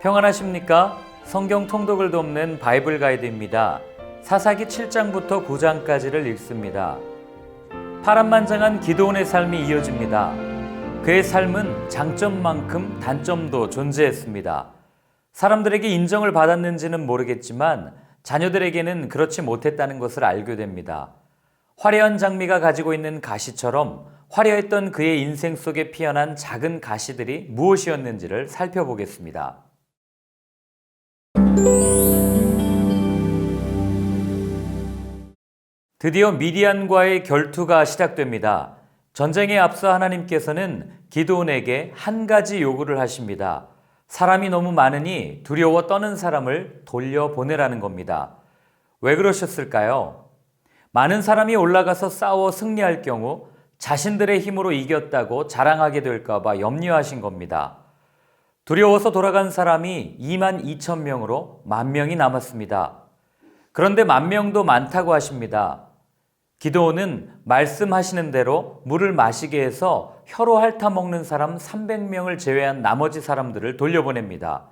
평안하십니까? 성경 통독을 돕는 바이블 가이드입니다. 사사기 7장부터 9장까지를 읽습니다. 파란만장한 기드온의 삶이 이어집니다. 그의 삶은 장점만큼 단점도 존재했습니다. 사람들에게 인정을 받았는지는 모르겠지만 자녀들에게는 그렇지 못했다는 것을 알게 됩니다. 화려한 장미가 가지고 있는 가시처럼 화려했던 그의 인생 속에 피어난 작은 가시들이 무엇이었는지를 살펴보겠습니다. 드디어 미디안과의 결투가 시작됩니다. 전쟁에 앞서 하나님께서는 기드온에게 한 가지 요구를 하십니다. 사람이 너무 많으니 두려워 떠는 사람을 돌려보내라는 겁니다. 왜 그러셨을까요? 많은 사람이 올라가서 싸워 승리할 경우 자신들의 힘으로 이겼다고 자랑하게 될까 봐 염려하신 겁니다. 두려워서 돌아간 사람이 2만 2천 명으로 10,000명이 남았습니다. 그런데 10,000명도 많다고 하십니다. 기드온은 말씀하시는 대로 물을 마시게 해서 혀로 핥아 먹는 사람 300명을 제외한 나머지 사람들을 돌려보냅니다.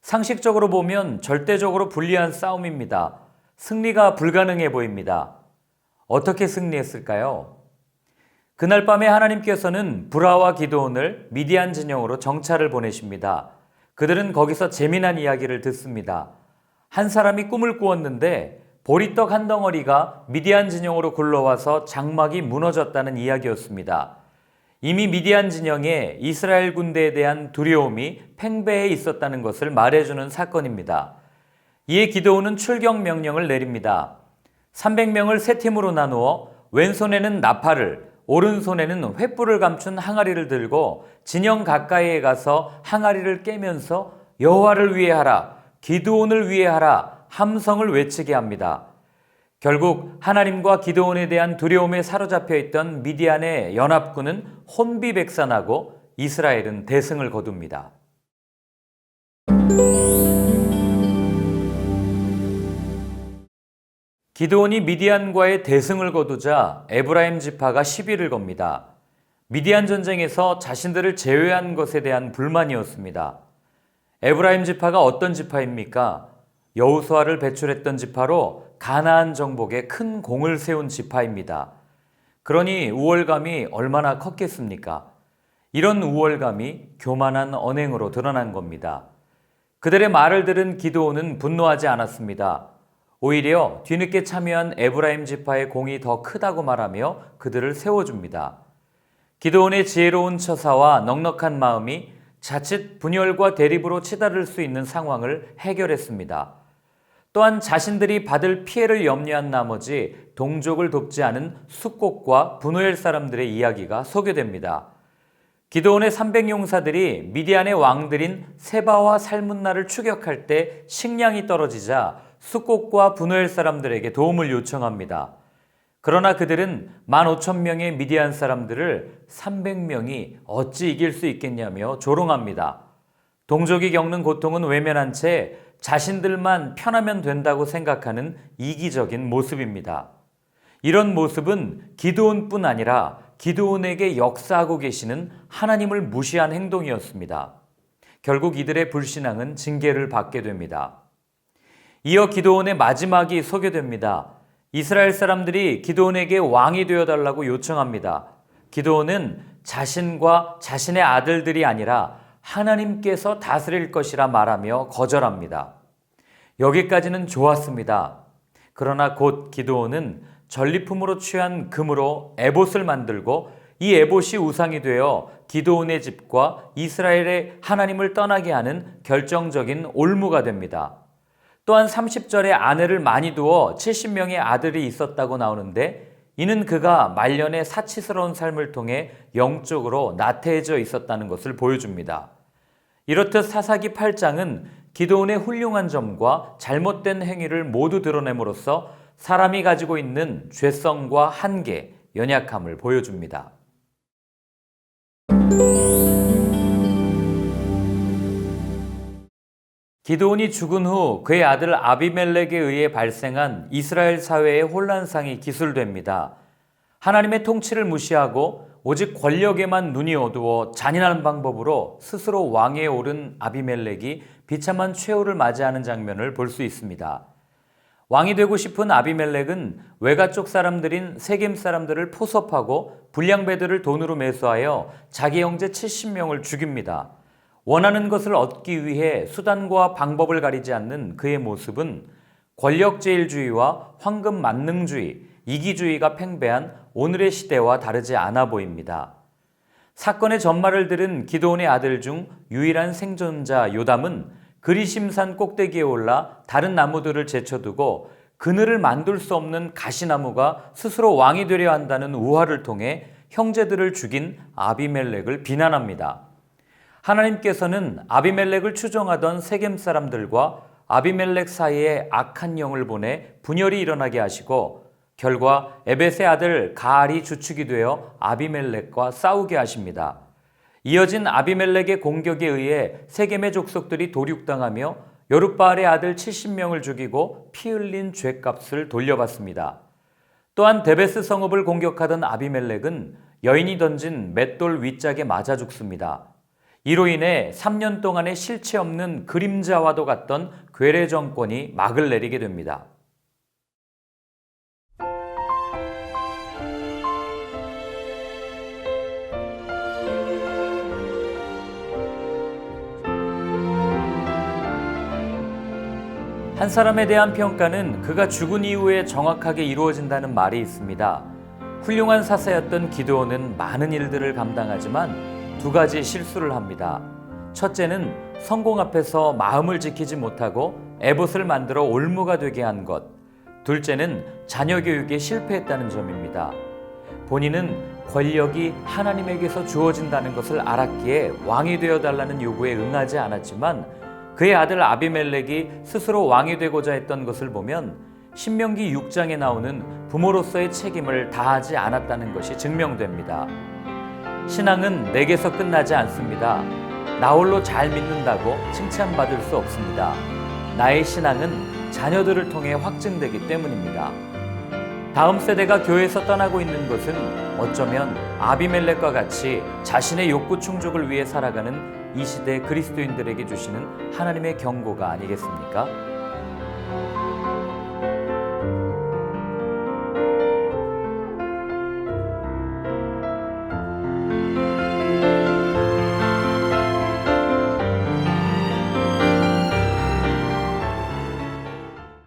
상식적으로 보면 절대적으로 불리한 싸움입니다. 승리가 불가능해 보입니다. 어떻게 승리했을까요? 그날 밤에 하나님께서는 브라와 기드온을 미디안 진영으로 정찰을 보내십니다. 그들은 거기서 재미난 이야기를 듣습니다. 한 사람이 꿈을 꾸었는데 보리떡 한 덩어리가 미디안 진영으로 굴러와서 장막이 무너졌다는 이야기였습니다. 이미 미디안 진영에 이스라엘 군대에 대한 두려움이 팽배해 있었다는 것을 말해주는 사건입니다. 이에 기드온은 출격 명령을 내립니다. 300명을 세 팀으로 나누어 왼손에는 나팔을, 오른손에는 횃불을 감춘 항아리를 들고 진영 가까이에 가서 항아리를 깨면서 여호와를 위해 하라, 기드온을 위해 하라 함성을 외치게 합니다. 결국 하나님과 기드온에 대한 두려움에 사로잡혀 있던 미디안의 연합군은 혼비백산하고 이스라엘은 대승을 거둡니다. 기드온이 미디안과의 대승을 거두자 에브라임 지파가 시비를 겁니다. 미디안 전쟁에서 자신들을 제외한 것에 대한 불만이었습니다. 에브라임 지파가 어떤 지파입니까? 여호수아를 배출했던 지파로 가나안 정복에 큰 공을 세운 지파입니다. 그러니 우월감이 얼마나 컸겠습니까? 이런 우월감이 교만한 언행으로 드러난 겁니다. 그들의 말을 들은 기드온은 분노하지 않았습니다. 오히려 뒤늦게 참여한 에브라임 지파의 공이 더 크다고 말하며 그들을 세워줍니다. 기드온의 지혜로운 처사와 넉넉한 마음이 자칫 분열과 대립으로 치달을 수 있는 상황을 해결했습니다. 또한 자신들이 받을 피해를 염려한 나머지 동족을 돕지 않은 숫곡과 분노엘 사람들의 이야기가 소개됩니다. 기드온의 300용사들이 미디안의 왕들인 세바와 살문나를 추격할 때 식량이 떨어지자 숫곡과 분노엘 사람들에게 도움을 요청합니다. 그러나 그들은 15,000명의 미디안 사람들을 300명이 어찌 이길 수 있겠냐며 조롱합니다. 동족이 겪는 고통은 외면한 채 자신들만 편하면 된다고 생각하는 이기적인 모습입니다. 이런 모습은 기드온뿐 아니라 기드온에게 역사하고 계시는 하나님을 무시한 행동이었습니다. 결국 이들의 불신앙은 징계를 받게 됩니다. 이어 기드온의 마지막이 소개됩니다. 이스라엘 사람들이 기드온에게 왕이 되어달라고 요청합니다. 기드온은 자신과 자신의 아들들이 아니라 하나님께서 다스릴 것이라 말하며 거절합니다. 여기까지는 좋았습니다. 그러나 곧 기드온은 전리품으로 취한 금으로 에봇을 만들고 이 에봇이 우상이 되어 기드온의 집과 이스라엘의 하나님을 떠나게 하는 결정적인 올무가 됩니다. 또한 30절에 아내를 많이 두어 70명의 아들이 있었다고 나오는데 이는 그가 말년에 사치스러운 삶을 통해 영적으로 나태해져 있었다는 것을 보여줍니다. 이렇듯 사사기 8장은 기드온의 훌륭한 점과 잘못된 행위를 모두 드러냄으로써 사람이 가지고 있는 죄성과 한계, 연약함을 보여줍니다. 기드온이 죽은 후 그의 아들 아비멜렉에 의해 발생한 이스라엘 사회의 혼란상이 기술됩니다. 하나님의 통치를 무시하고 오직 권력에만 눈이 어두워 잔인한 방법으로 스스로 왕위에 오른 아비멜렉이 비참한 최후를 맞이하는 장면을 볼 수 있습니다. 왕이 되고 싶은 아비멜렉은 외가 쪽 사람들인 세겜 사람들을 포섭하고 불량배들을 돈으로 매수하여 자기 형제 70명을 죽입니다. 원하는 것을 얻기 위해 수단과 방법을 가리지 않는 그의 모습은 권력제일주의와 황금 만능주의, 이기주의가 팽배한 오늘의 시대와 다르지 않아 보입니다. 사건의 전말을 들은 기드온의 아들 중 유일한 생존자 요담은 그리심산 꼭대기에 올라 다른 나무들을 제쳐두고 그늘을 만들 수 없는 가시나무가 스스로 왕이 되려 한다는 우화를 통해 형제들을 죽인 아비멜렉을 비난합니다. 하나님께서는 아비멜렉을 추종하던 세겜 사람들과 아비멜렉 사이에 악한 영을 보내 분열이 일어나게 하시고 결과 에벳의 아들 가알이 주축이 되어 아비멜렉과 싸우게 하십니다. 이어진 아비멜렉의 공격에 의해 세겜의 족속들이 도륙당하며 여룻바알의 아들 70명을 죽이고 피 흘린 죄값을 돌려받습니다. 또한 데베스 성읍을 공격하던 아비멜렉은 여인이 던진 맷돌 윗짝에 맞아 죽습니다. 이로 인해 3년 동안의 실체 없는 그림자와도 같던 괴뢰 정권이 막을 내리게 됩니다. 한 사람에 대한 평가는 그가 죽은 이후에 정확하게 이루어진다는 말이 있습니다. 훌륭한 사사였던 기드온은 많은 일들을 감당하지만 두 가지 실수를 합니다. 첫째는 성공 앞에서 마음을 지키지 못하고 에봇을 만들어 올무가 되게 한 것. 둘째는 자녀 교육에 실패했다는 점입니다. 본인은 권력이 하나님에게서 주어진다는 것을 알았기에 왕이 되어달라는 요구에 응하지 않았지만 그의 아들 아비멜렉이 스스로 왕이 되고자 했던 것을 보면 신명기 6장에 나오는 부모로서의 책임을 다하지 않았다는 것이 증명됩니다. 신앙은 내게서 끝나지 않습니다. 나 홀로 잘 믿는다고 칭찬받을 수 없습니다. 나의 신앙은 자녀들을 통해 확증되기 때문입니다. 다음 세대가 교회에서 떠나고 있는 것은 어쩌면 아비멜렉과 같이 자신의 욕구 충족을 위해 살아가는 이 시대 그리스도인들에게 주시는 하나님의 경고가 아니겠습니까?